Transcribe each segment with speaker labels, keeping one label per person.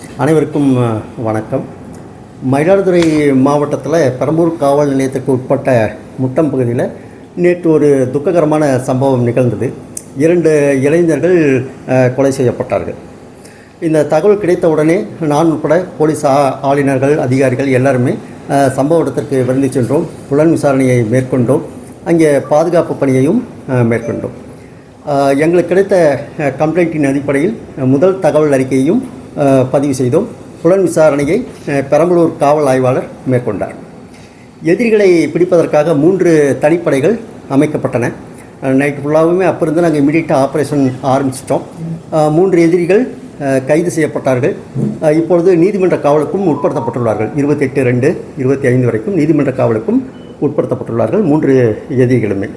Speaker 1: அனைவருக்கும் வணக்கம். மயிலாடுதுறை மாவட்டத்தில் பெரம்பூர் காவல் நிலையத்திற்கு உட்பட்ட முட்டம் பகுதியில் நேற்று ஒரு துக்ககரமான சம்பவம் நிகழ்ந்தது. 2 இளைஞர்கள் கொலை செய்யப்பட்டார்கள். இந்த தகவல் கிடைத்தவுடனே நான் உட்பட போலீஸ் ஆளுநர்கள், அதிகாரிகள் எல்லாருமே சம்பவ இடத்திற்கு விரைந்து சென்றோம். புலன் விசாரணையை மேற்கொண்டோம். அங்கே பாதுகாப்பு பணியையும் மேற்கொண்டோம். எங்களுக்கு கிடைத்த கம்ப்ளைண்ட்டின் அடிப்படையில் முதல் தகவல் அறிக்கையையும் பதிவு செய்தோம். புலன் விசாரணையை பெரம்பலூர் காவல் ஆய்வாளர் மேற்கொண்டார். எதிரிகளை பிடிப்பதற்காக 3 தனிப்படைகள் அமைக்கப்பட்டன. நைட்டு ஃபுல்லாகவுமே அப்போ இருந்து நாங்கள் இமீடியட்டாக ஆப்ரேஷன் ஆரம்பிச்சிட்டோம். 3 எதிரிகள் கைது செய்யப்பட்டார்கள். இப்பொழுது நீதிமன்ற காவலுக்கும் உட்படுத்தப்பட்டுள்ளார்கள். 28/2/25 வரைக்கும் நீதிமன்ற காவலுக்கும் உட்படுத்தப்பட்டுள்ளார்கள் 3 எதிரிகளுமே.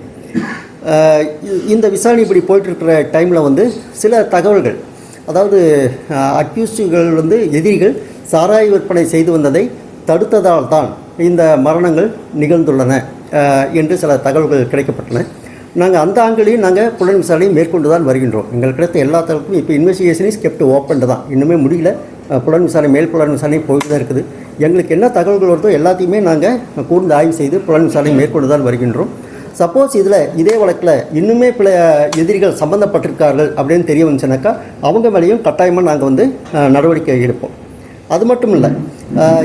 Speaker 1: இந்த விசாரணை இப்படி போயிட்டுருக்கிற டைமில் சில தகவல்கள், அதாவது அக்யூஸ்டுகள் எதிரிகள் சாராய விற்பனை செய்து வந்ததை தடுத்ததால் தான் இந்த மரணங்கள் நிகழ்ந்துள்ளன என்று சில தகவல்கள் கிடைக்கப்பட்டன. நாங்கள் அந்த ஆங்கிலையும் நாங்கள் புலன் விசாரணையை மேற்கொண்டு தான் வருகின்றோம். எங்களுக்கு கிடைத்த எல்லா தகவலுக்கும் இப்போ இன்வெஸ்டிகேஷன் இஸ் கெப்ட் ஓப்பன் தான், இன்னுமே முடியல. புலன் விசாரணை மேல் புலன் விசாரணை போயிட்டு தான் இருக்குது. எங்களுக்கு என்ன தகவல்கள் வருதோ எல்லாத்தையுமே நாங்கள் கூர்ந்து ஆய்வு செய்து புலன் விசாரணை மேற்கொண்டு தான் வருகின்றோம். சப்போஸ் இதே வழக்கில் இன்னுமே பல எதிரிகள் சம்மந்தப்பட்டிருக்கார்கள் அப்படின்னு தெரிய வந்துச்சுனாக்கா அவங்க மேலேயும் கட்டாயமாக நாங்கள் நடவடிக்கை எடுப்போம். அது மட்டும் இல்லை,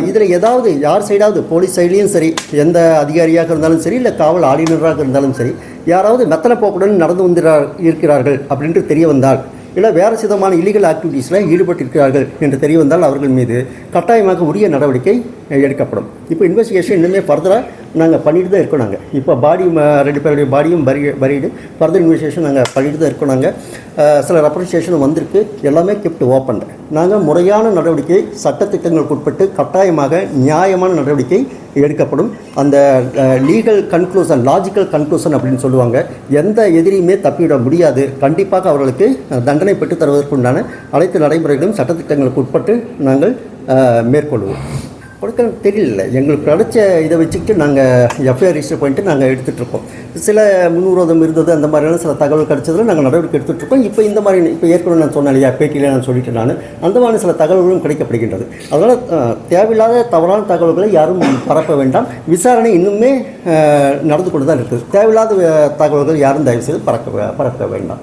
Speaker 1: இதில் ஏதாவது யார் சைடாவது, போலீஸ் சைட்லேயும் சரி, எந்த அதிகாரியாக இருந்தாலும் சரி, இல்லை காவல் ஆளுநராக இருந்தாலும் சரி, யாராவது மெத்தனை போக்குடன் நடந்து இருக்கிறார்கள் அப்படின்ட்டு தெரிய வந்தால், இல்லை வேறு சிதமான இல்லீகல் ஆக்டிவிட்டீஸில் ஈடுபட்டிருக்கிறார்கள் என்று தெரிய வந்தால் அவர்கள் மீது கட்டாயமாக உரிய நடவடிக்கை எடுக்கப்படும். இப்போ இன்வெஸ்டிகேஷன் இன்னுமே ஃபர்தராக நாங்கள் பண்ணிட்டு தான் இருக்கோம். நாங்கள் இப்போ 2 பேருடைய பாடியும் பரீடு ஃபர்தர் இன்வெஸ்டிகேஷன் நாங்கள் பண்ணிட்டு தான் இருக்கோம். நாங்கள் சில ரெப்ரசன்டேஷன் வந்திருக்கு, எல்லாமே கெப்ட் ஓப்பன். நாங்கள் முறையான நடவடிக்கை, சட்டத்திட்டங்களுக்கு உட்பட்டு கட்டாயமாக நியாயமான நடவடிக்கை எடுக்கப்படும். அந்த லீகல் கன்க்ளூஷன், லாஜிக்கல் கன்க்ளூஷன் அப்படின்னு சொல்லுவாங்க. எந்த எதிரியுமே தப்பிவிட முடியாது. கண்டிப்பாக அவர்களுக்கு தண்டனை பெற்றுத் தருவதற்குண்டான அனைத்து நடைமுறைகளும் சட்டத்திட்டங்களுக்கு உட்பட்டு நாங்கள் மேற்கொள்வோம். கொடுக்க தெரியல, எங்களுக்கு கிடைச்ச இதை வச்சுக்கிட்டு நாங்கள் எஃப்ஐஆர் ரிஜிஸ்டர் பண்ணிட்டு நாங்கள் எடுத்துகிட்ருக்கோம். சில முன்விரோதம் இருந்தது, அந்த மாதிரியான சில தகவல் கிடைச்சதில் நாங்கள் நடவடிக்கை எடுத்துகிட்ருக்கோம். இப்போ இந்த மாதிரி இப்போ ஏற்கனவே நான் சொன்னேன் இல்லையா, பேட்டியில் நான் சொல்லிட்டேன். அந்த மாதிரி சில தகவல்களும் கிடைக்கப்படுகின்றது. அதனால் தேவையில்லாத தவறான தகவல்களை யாரும் பரப்ப வேண்டாம். விசாரணை இன்னுமே நடந்து கொண்டு தான் இருக்குது. தேவையில்லாத தகவல்கள் யாரும் தயவுசெய்து பரப்ப வேண்டாம்.